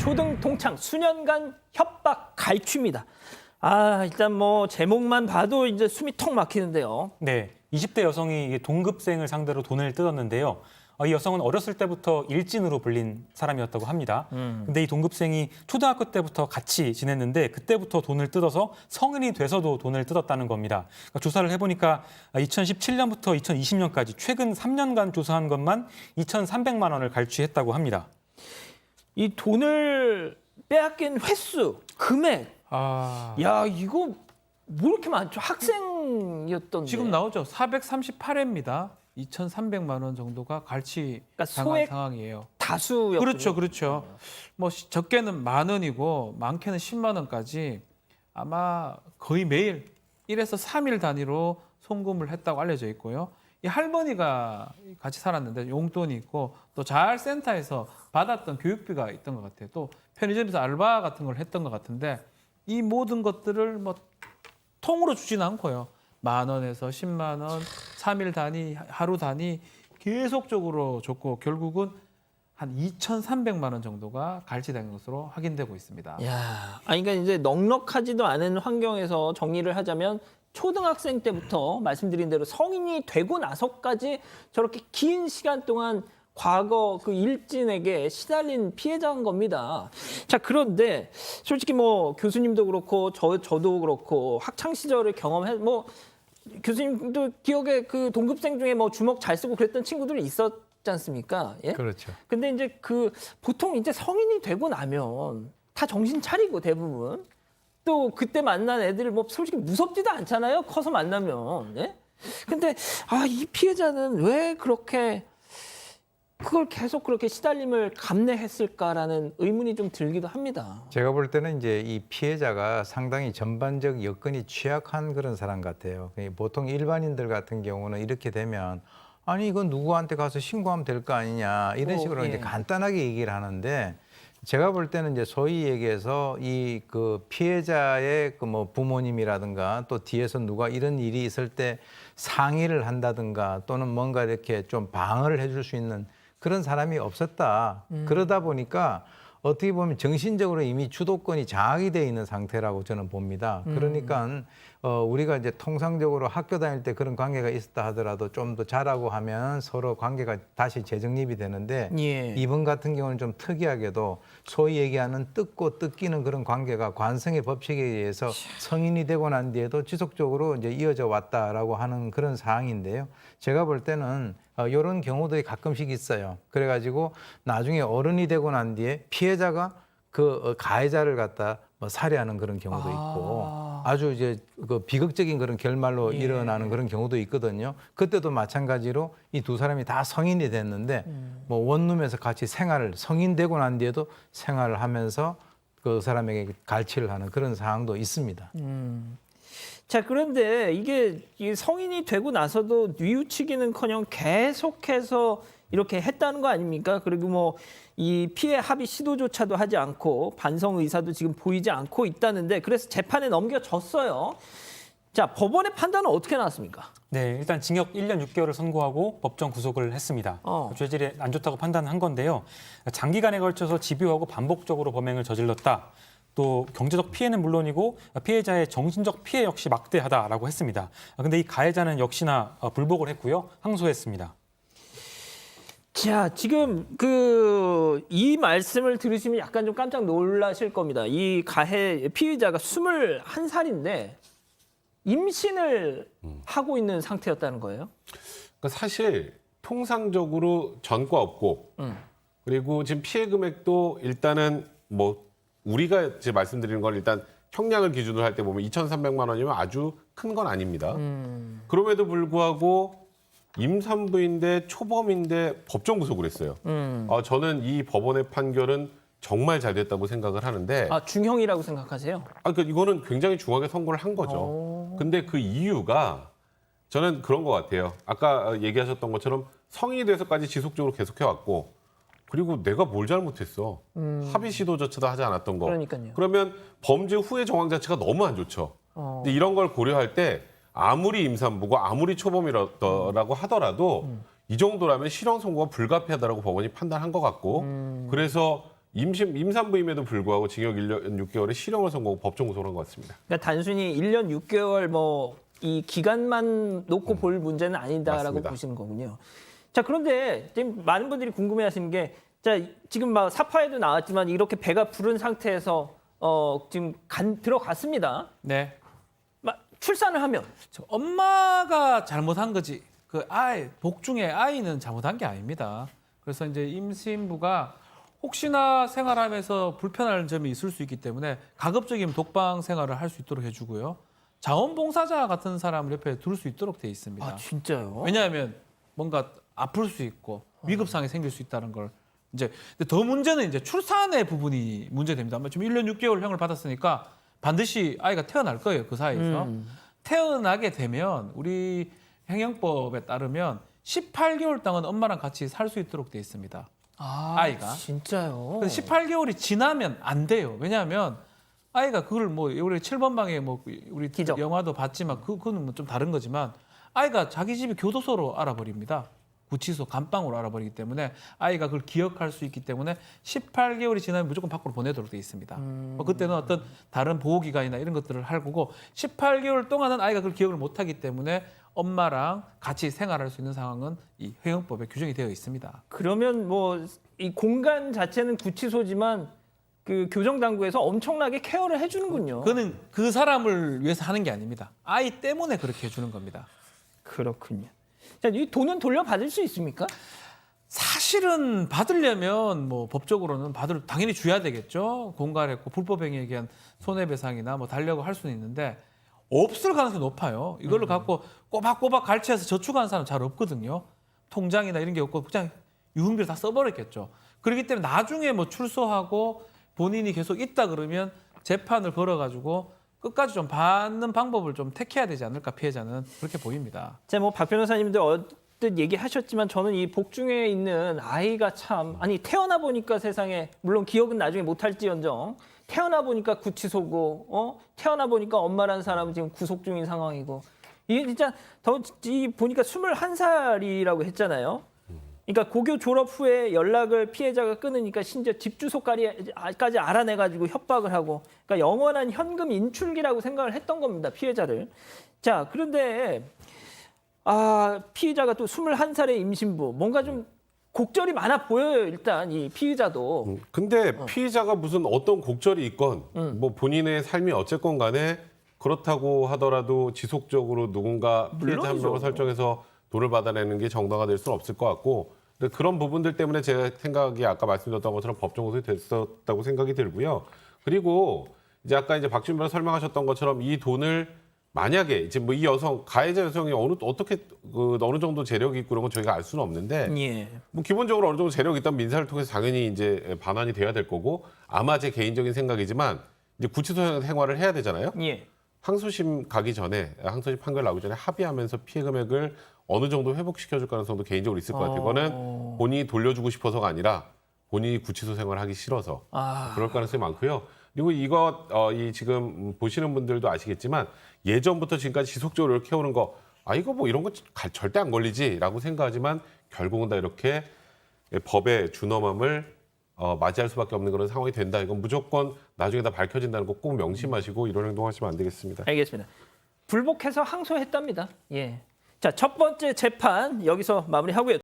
초등 동창 수년간 협박 갈취입니다. 일단 뭐 제목만 봐도 이제 숨이 턱 막히는데요. 네, 20대 여성이 동급생을 상대로 돈을 뜯었는데요. 이 여성은 어렸을 때부터 일진으로 불린 사람이었다고 합니다. 근데 이 동급생이 초등학교 때부터 같이 지냈는데 그때부터 돈을 뜯어서 성인이 돼서도 돈을 뜯었다는 겁니다. 그러니까 조사를 해보니까 2017년부터 2020년까지 최근 3년간 조사한 것만 2,300만 원을 갈취했다고 합니다. 이 돈을 빼앗긴 횟수, 금액. 야, 이거 뭐 이렇게 많죠? 학생이었던데. 지금 나오죠. 438회입니다. 2,300만 원 정도가 갈취 그러니까 당한 소액 상황이에요. 다수였군요. 그렇죠, 그렇죠. 뭐 적게는 10,000원이고 많게는 10만 원까지 아마 거의 매일 1에서 3일 단위로 송금을 했다고 알려져 있고요. 이 할머니가 같이 살았는데 용돈이 있고 또 자활센터에서 받았던 교육비가 있던 것 같아요. 또 편의점에서 알바 같은 걸 했던 것 같은데 이 모든 것들을 뭐 통으로 주지는 않고요. 10,000원에서 10만 원, 3일 단위, 하루 단위 계속적으로 줬고 결국은 한 2,300만 원 정도가 갈취된 것으로 확인되고 있습니다. 야, 그러니까 이제 넉넉하지도 않은 환경에서 정리를 하자면 초등학생 때부터 말씀드린 대로 성인이 되고 나서까지 저렇게 긴 시간 동안 과거 그 일진에게 시달린 피해자인 겁니다. 자, 그런데 솔직히 뭐 교수님도 그렇고 저도 그렇고 학창 시절을 뭐 교수님도 기억에 그 동급생 중에 뭐 주먹 잘 쓰고 그랬던 친구들이 있었지 않습니까? 예? 그렇죠. 근데 이제 그 보통 이제 성인이 되고 나면 다 정신 차리고 대부분 또 그때 만난 애들 뭐 솔직히 무섭지도 않잖아요. 커서 만나면. 예? 근데 이 피해자는 왜 그렇게 그걸 계속 그렇게 시달림을 감내했을까라는 의문이 좀 들기도 합니다. 제가 볼 때는 이제 이 피해자가 상당히 전반적 여건이 취약한 그런 사람 같아요. 보통 일반인들 같은 경우는 이렇게 되면 아니 이건 누구한테 가서 신고하면 될 거 아니냐 이런 식으로 이제 간단하게 얘기를 하는데 제가 볼 때는 이제 소위 얘기해서 이 그 피해자의 그 뭐 부모님이라든가 또 뒤에서 누가 이런 일이 있을 때 상의를 한다든가 또는 뭔가 이렇게 좀 방어를 해줄 수 있는 그런 사람이 없었다. 그러다 보니까 어떻게 보면 정신적으로 이미 주도권이 장악이 돼 있는 상태라고 저는 봅니다. 그러니까 우리가 이제 통상적으로 학교 다닐 때 그런 관계가 있었다 하더라도 좀 더 잘하고 하면 서로 관계가 다시 재정립이 되는데 이분 같은 경우는 좀 특이하게도 소위 얘기하는 뜯고 뜯기는 그런 관계가 관성의 법칙에 의해서 성인이 되고 난 뒤에도 지속적으로 이제 이어져 왔다라고 하는 그런 사항인데요. 제가 볼 때는 이런 경우들이 가끔씩 있어요. 그래가지고 나중에 어른이 되고 난 뒤에 피해자가 그 가해자를 갖다 뭐 살해하는 그런 경우도 있고 아주 이제 그 비극적인 그런 결말로 일어나는 그런 경우도 있거든요. 그때도 마찬가지로 이 두 사람이 다 성인이 됐는데 뭐 원룸에서 같이 성인 되고 난 뒤에도 생활을 하면서 그 사람에게 갈취를 하는 그런 상황도 있습니다. 자, 그런데 이게 성인이 되고 나서도 뉘우치기는커녕 계속해서 이렇게 했다는 거 아닙니까? 그리고 뭐 이 피해 합의 시도조차도 하지 않고 반성 의사도 지금 보이지 않고 있다는데 그래서 재판에 넘겨졌어요. 자, 법원의 판단은 어떻게 나왔습니까? 네, 일단 징역 1년 6개월을 선고하고 법정 구속을 했습니다. 죄질이 안 좋다고 판단한 건데요. 장기간에 걸쳐서 집요하고 반복적으로 범행을 저질렀다. 또 경제적 피해는 물론이고 피해자의 정신적 피해 역시 막대하다라고 했습니다. 근데 이 가해자는 역시나 불복을 했고요. 항소했습니다. 자, 지금 이 말씀을 들으시면 약간 좀 깜짝 놀라실 겁니다. 이 피의자가 21살인데 임신을 하고 있는 상태였다는 거예요. 그러니까 사실 통상적으로 전과 없고 그리고 지금 피해 금액도 일단은 뭐 우리가 이제 말씀드리는 건 일단 형량을 기준으로 할 때 보면 2,300만 원이면 아주 큰 건 아닙니다. 그럼에도 불구하고 임산부인데 초범인데 법정 구속을 했어요. 저는 이 법원의 판결은 정말 잘 됐다고 생각을 하는데 중형이라고 생각하세요? 그러니까 이거는 굉장히 중하게 선고를 한 거죠. 근데 그 이유가 저는 그런 것 같아요. 아까 얘기하셨던 것처럼 성인이 돼서까지 지속적으로 계속해왔고 그리고 내가 뭘 잘못했어. 합의 시도조차도 하지 않았던 거. 그러니까요. 그러면 범죄 후의 정황 자체가 너무 안 좋죠. 근데 이런 걸 고려할 때 아무리 임산부고 아무리 초범이라고 하더라도 이 정도라면 실형 선고가 불가피하다라고 법원이 판단한 것 같고 그래서 임산부임에도 불구하고 징역 1년 6개월에 실형을 선고하고 법정 구속을 한 것 같습니다. 그러니까 단순히 1년 6개월 뭐 이 기간만 놓고 볼 문제는 아니다라고 맞습니다. 보시는 거군요. 자, 그런데 지금 많은 분들이 궁금해하시는 게, 자, 지금 막 사파에도 나왔지만 이렇게 배가 부른 상태에서 지금 들어갔습니다. 네. 막 출산을 하면 엄마가 잘못한 거지. 그 복중에 아이는 잘못한 게 아닙니다. 그래서 이제 임신부가 혹시나 생활하면서 불편한 점이 있을 수 있기 때문에 가급적이면 독방 생활을 할 수 있도록 해주고요. 자원봉사자 같은 사람을 옆에 둘 수 있도록 돼 있습니다. 아, 진짜요? 왜냐하면 뭔가 아플 수 있고 위급상이 생길 수 있다는 걸 이제 근데 더 문제는 이제 출산의 부분이 문제됩니다. 지금 1년 6개월 형을 받았으니까 반드시 아이가 태어날 거예요. 그 사이에서 태어나게 되면 우리 행영법에 따르면 18개월 동안 엄마랑 같이 살 수 있도록 돼 있습니다. 아이가. 진짜요? 근데 18개월이 지나면 안 돼요. 왜냐하면 아이가 그걸 뭐 우리 7번 방에 뭐 우리 기적. 영화도 봤지만 그거는 뭐 좀 다른 거지만 아이가 자기 집이 교도소로 알아버립니다. 구치소 감방으로 알아버리기 때문에 아이가 그걸 기억할 수 있기 때문에 18개월이 지나면 무조건 밖으로 보내도록 돼 있습니다. 뭐 그때는 어떤 다른 보호기관이나 이런 것들을 할 거고 18개월 동안은 아이가 그걸 기억을 못하기 때문에 엄마랑 같이 생활할 수 있는 상황은 이 회영법에 규정이 되어 있습니다. 그러면 뭐 이 공간 자체는 구치소지만 그 교정당국에서 엄청나게 케어를 해주는군요. 그거는 그 사람을 위해서 하는 게 아닙니다. 아이 때문에 그렇게 해주는 겁니다. 그렇군요. 자, 이 돈은 돌려받을 수 있습니까? 사실은 받으려면 뭐 법적으로는 당연히 줘야 되겠죠. 공갈했고 불법행위에 의한 손해배상이나 뭐 달려고 할 수는 있는데 없을 가능성이 높아요. 이걸로 갖고 꼬박꼬박 갈취해서 저축하는 사람 잘 없거든요. 통장이나 이런 게 없고 그냥 유흥비를 다 써버렸겠죠. 그렇기 때문에 나중에 뭐 출소하고 본인이 계속 있다 그러면 재판을 걸어가지고 끝까지 좀 받는 방법을 좀 택해야 되지 않을까 피해자는 그렇게 보입니다. 자, 뭐 박 변호사님도 언뜻 얘기하셨지만 저는 이 복중에 있는 아이가 참 태어나 보니까 세상에 물론 기억은 나중에 못할지언정 태어나 보니까 구치소고 태어나 보니까 엄마라는 사람은 지금 구속 중인 상황이고 이게 진짜 보니까 21살이라고 했잖아요. 그러니까 고교 졸업 후에 연락을 피해자가 끊으니까 심지어 집 주소까지 알아내가지고 협박을 하고 그러니까 영원한 현금 인출기라고 생각을 했던 겁니다. 피해자를. 자, 그런데 피해자가 또 21살의 임신부 뭔가 좀 곡절이 많아 보여요. 일단 이 피해자도. 근데 피의자가 무슨 어떤 곡절이 있건 뭐 본인의 삶이 어쨌건 간에 그렇다고 하더라도 지속적으로 누군가 피해자 한 물론이죠. 명을 설정해서 돈을 받아내는 게 정당화 될 수는 없을 것 같고 근데 그런 부분들 때문에 제 생각이 아까 말씀드렸던 것처럼 법정 구속이 됐었다고 생각이 들고요. 그리고 이제 아까 이제 박준 변호사 설명하셨던 것처럼 이 돈을 만약에 이제 뭐 이 여성 가해자 여성이 어느 정도 재력이 있고 그런 건 저희가 알 수는 없는데 예. 뭐 기본적으로 어느 정도 재력이 있다면 민사를 통해서 당연히 이제 반환이 돼야 될 거고 아마 제 개인적인 생각이지만 이제 구치소 생활을 해야 되잖아요. 예. 항소심 가기 전에 항소심 판결 나오기 전에 합의하면서 피해 금액을 어느 정도 회복시켜줄 가능성도 개인적으로 있을 것 같아요. 이거는 본인이 돌려주고 싶어서가 아니라 본인이 구치소 생활하기 싫어서 그럴 가능성이 많고요. 그리고 이 지금 보시는 분들도 아시겠지만 예전부터 지금까지 지속적으로 이렇게 해오는 거 이거 뭐 이런 거 절대 안 걸리지라고 생각하지만 결국은 다 이렇게 법의 준엄함을 맞이할 수밖에 없는 그런 상황이 된다. 이건 무조건 나중에 다 밝혀진다는 거 꼭 명심하시고 이런 행동하시면 안 되겠습니다. 알겠습니다. 불복해서 항소했답니다. 예. 자, 첫 번째 재판 여기서 마무리하고요.